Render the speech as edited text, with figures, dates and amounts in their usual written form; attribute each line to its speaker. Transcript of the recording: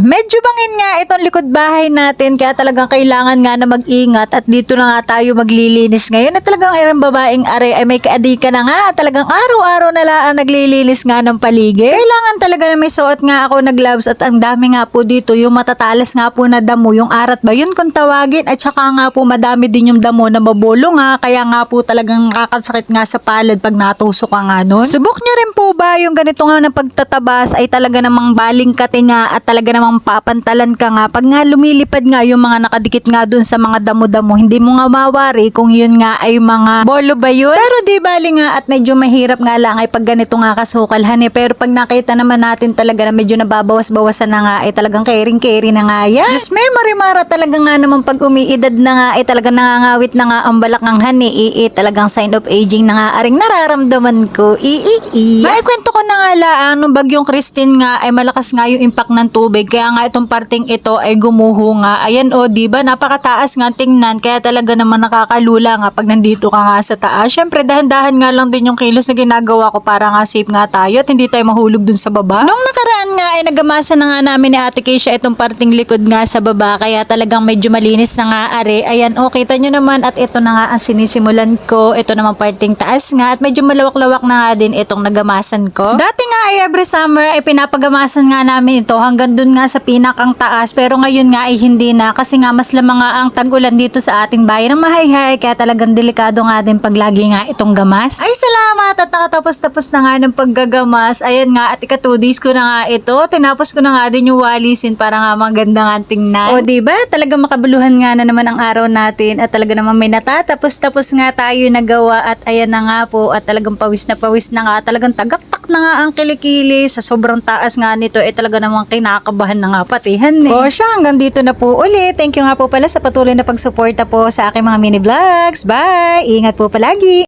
Speaker 1: Medyo bangin nga itong likod bahay natin kaya talagang kailangan nga na mag-ingat at dito na nga tayo maglilinis ngayon at talagang irang babaeng are ay may kaadika na nga at talagang araw-araw na lang naglilinis nga ng paligid. Kailangan talaga na may suot nga ako na gloves at ang dami nga po dito yung matatalas nga po na damo, yung arat ba yun kung tawagin, at saka nga po madami din yung damo na mabolo nga kaya nga po talagang nakakasakit nga sa palad pag natusok ka nga nun. Subok niyo rin po ba yung ganito nga na pagtatabas ay talaga namang baling kati nga at talaga namang papantalan ka nga pag nga lumilipad nga yung mga nakadikit nga dun sa mga damo-damo, hindi mo nga mawari kung yun nga ay mga bolo ba yun. Pero di bali nga at medyo mahirap nga lang ay pag ganito nga kasukalhan pero pag nakita naman natin talaga na medyo nababawas-bawasan na nga ay talagang caring-caring na nga yan. Diyos may marimara talaga nga naman pag umiidad na nga ay talagang nangangawit na nga ang balakanghan talagang sign of aging na nga aring nararamdaman ko. Maikwento ko na nga lang nung bagyong Christine nga ay malakas nga yung impact ng tubig kaya nga itong parting ito ay gumuho nga. Ayan o, diba napakataas nga tingnan kaya talaga naman nakakalula nga pag nandito ka nga sa taas. Syempre dahan-dahan nga lang din yung kilos na ginagawa ko para nga safe nga tayo at hindi tayo mahulog dun sa baba. Nung nakaraan nga ay nagamasa na nga namin ni Ate Keisha itong parting likod nga sa baba kaya talagang medyo malinis na nga are. Ayan o, kita nyo naman at ito na nga ang sinisimulan ko. Ito naman parting taas nga at medyo malawak-lawak na nga din itong nagamasan ko. Dati nga ay every summer ay pinapagamasan nga namin ito hanggang dun nga sa pinakang taas pero ngayon nga ay hindi na kasi nga mas lamang nga ang tag-ulan dito sa ating bayan ng Mahayhay kaya talagang delikado nga din pag lagi nga itong gamas. Ay salamat at nakatapos-tapos na nga ng paggagamas. Ayan nga at ika 2 days ko na nga ito. Tinapos ko na nga din yung walisin para nga maganda nga tingnan. O diba talaga makabuluhan nga na naman ang araw natin at talaga naman may natatapos-tapos nga tayo nagawa at ayan na nga po at talagang pawis na nga talagang tagaktak na nga ang kilikili sa sobrang taas nga nito talaga namang kinakabahan na nga patihan O siya hanggang dito na po ulit. Thank you nga po pala sa patuloy na pagsuporta po sa aking mga mini vlogs. Bye! Ingat po palagi!